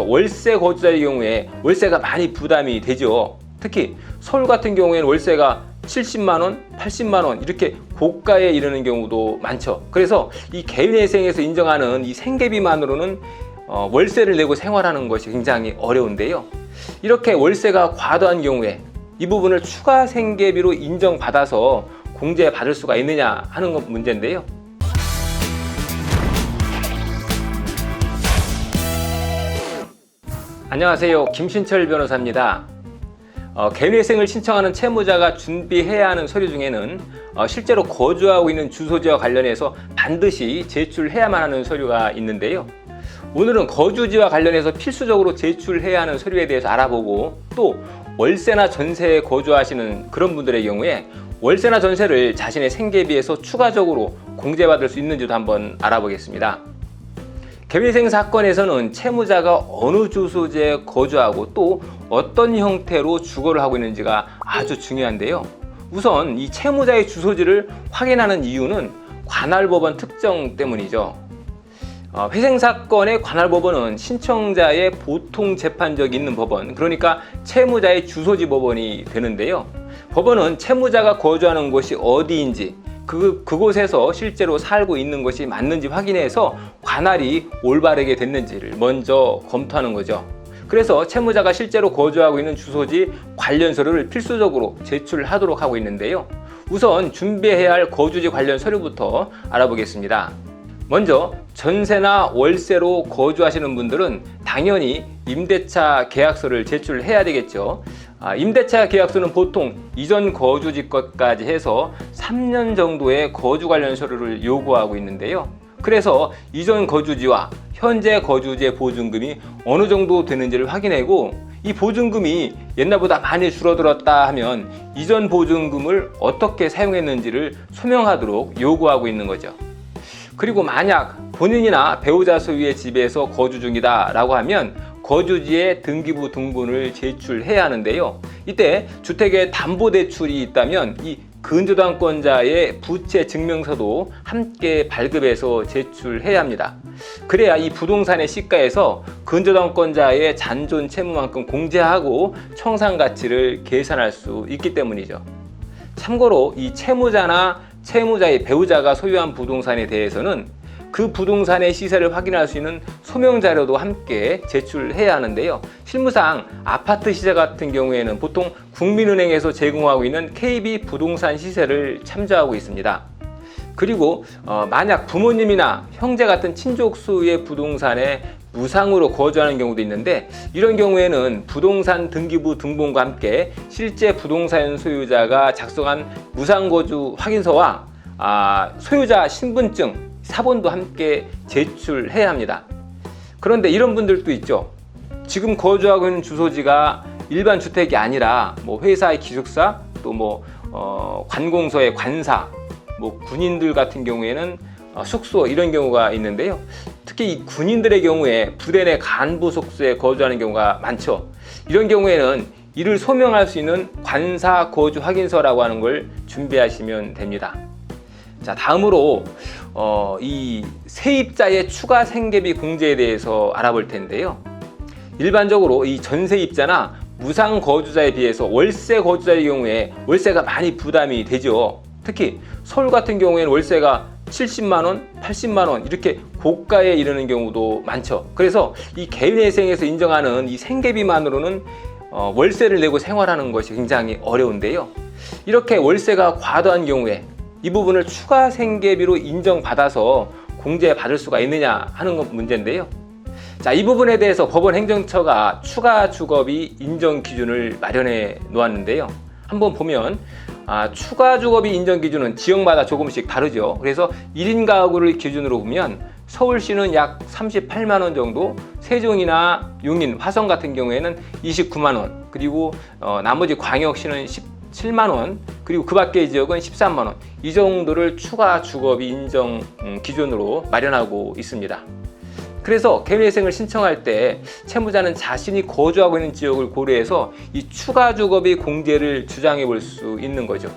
월세 거주자의 경우에 월세가 많이 부담이 되죠. 특히 서울 같은 경우에는 월세가 70만 원, 80만 원 이렇게 고가에 이르는 경우도 많죠. 그래서 이 개인회생에서 인정하는 이 생계비만으로는 월세를 내고 생활하는 것이 굉장히 어려운데요. 이렇게 월세가 과도한 경우에 이 부분을 추가 생계비로 인정받아서 공제받을 수가 있느냐 하는 건 문제인데요. 안녕하세요. 김신철 변호사입니다. 개인회생을 신청하는 채무자가 준비해야 하는 서류 중에는 실제로 거주하고 있는 주소지와 관련해서 반드시 제출해야만 하는 서류가 있는데요. 오늘은 거주지와 관련해서 필수적으로 제출해야 하는 서류에 대해서 알아보고, 또 월세나 전세에 거주하시는 그런 분들의 경우에 월세나 전세를 자신의 생계비에서 추가적으로 공제받을 수 있는지도 한번 알아보겠습니다. 개인회생 사건에서는 채무자가 어느 주소지에 거주하고 또 어떤 형태로 주거를 하고 있는지가 아주 중요한데요. 우선 이 채무자의 주소지를 확인하는 이유는 관할법원 특정 때문이죠. 회생 사건의 관할법원은 신청자의 보통 재판적이 있는 법원, 그러니까 채무자의 주소지 법원이 되는데요. 법원은 채무자가 거주하는 곳이 어디인지, 그곳에서 실제로 살고 있는 것이 맞는지 확인해서 관할이 올바르게 됐는지를 먼저 검토하는 거죠. 그래서 채무자가 실제로 거주하고 있는 주소지 관련 서류를 필수적으로 제출하도록 하고 있는데요. 우선 준비해야 할 거주지 관련 서류부터 알아보겠습니다. 먼저 전세나 월세로 거주하시는 분들은 당연히 임대차 계약서를 제출해야 되겠죠. 임대차 계약서는 보통 이전 거주지 것까지 해서 3년 정도의 거주 관련 서류를 요구하고 있는데요. 그래서 이전 거주지와 현재 거주지의 보증금이 어느 정도 되는지를 확인하고, 이 보증금이 옛날보다 많이 줄어들었다 하면 이전 보증금을 어떻게 사용했는지를 소명하도록 요구하고 있는 거죠. 그리고 만약 본인이나 배우자 소유의 집에서 거주 중이다 라고 하면 거주지의 등기부 등본을 제출해야 하는데요. 이때 주택의 담보대출이 있다면 이 근저당권자의 부채 증명서도 함께 발급해서 제출해야 합니다. 그래야 이 부동산의 시가에서 근저당권자의 잔존 채무만큼 공제하고 청산가치를 계산할 수 있기 때문이죠. 참고로 이 채무자나 채무자의 배우자가 소유한 부동산에 대해서는 그 부동산의 시세를 확인할 수 있는 소명자료도 함께 제출해야 하는데요. 실무상 아파트 시세 같은 경우에는 보통 국민은행에서 제공하고 있는 KB 부동산 시세를 참조하고 있습니다. 그리고 만약 부모님이나 형제 같은 친족 소유의 부동산에 무상으로 거주하는 경우도 있는데, 이런 경우에는 부동산 등기부 등본과 함께 실제 부동산 소유자가 작성한 무상거주 확인서와 소유자 신분증, 사본도 함께 제출해야 합니다. 그런데 이런 분들도 있죠. 지금 거주하고 있는 주소지가 일반 주택이 아니라 회사의 기숙사, 또 관공서의 관사, 군인들 같은 경우에는 숙소, 이런 경우가 있는데요. 특히 이 군인들의 경우에 부대 내 간부 숙소에 거주하는 경우가 많죠. 이런 경우에는 이를 소명할 수 있는 관사 거주 확인서라고 하는 걸 준비하시면 됩니다. 자, 다음으로 이 세입자의 추가 생계비 공제에 대해서 알아볼 텐데요. 일반적으로 이 전세입자나 무상 거주자에 비해서 월세 거주자의 경우에 월세가 많이 부담이 되죠. 특히 서울 같은 경우에는 월세가 70만 원, 80만 원 이렇게 고가에 이르는 경우도 많죠. 그래서 이 개인회생에서 인정하는 이 생계비만으로는 월세를 내고 생활하는 것이 굉장히 어려운데요. 이렇게 월세가 과도한 경우에 이 부분을 추가 생계비로 인정받아서 공제받을 수가 있느냐 하는 건 문제인데요. 자, 이 부분에 대해서 법원 행정처가 추가 주거비 인정 기준을 마련해 놓았는데요. 한번 보면 추가 주거비 인정 기준은 지역마다 조금씩 다르죠. 그래서 1인 가구를 기준으로 보면 서울시는 약 38만 원 정도, 세종이나 용인, 화성 같은 경우에는 29만 원, 그리고 나머지 광역시는 17만 원, 그리고 그 밖의 지역은 13만 원, 이 정도를 추가 주거비 인정 기준으로 마련하고 있습니다. 그래서 개인회생을 신청할 때 채무자는 자신이 거주하고 있는 지역을 고려해서 이 추가 주거비 공제를 주장해 볼 수 있는 거죠.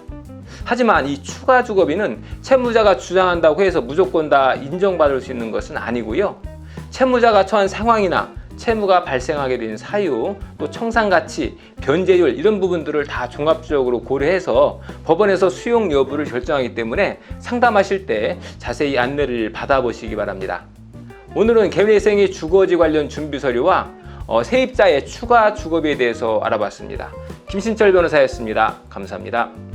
하지만 이 추가 주거비는 채무자가 주장한다고 해서 무조건 다 인정받을 수 있는 것은 아니고요. 채무자가 처한 상황이나 채무가 발생하게 된 사유, 또 청산가치, 변제율 이런 부분들을 다 종합적으로 고려해서 법원에서 수용 여부를 결정하기 때문에 상담하실 때 자세히 안내를 받아보시기 바랍니다. 오늘은 개회생의 주거지 관련 준비 서류와 세입자의 추가 주거비에 대해서 알아봤습니다. 김신철 변호사였습니다. 감사합니다.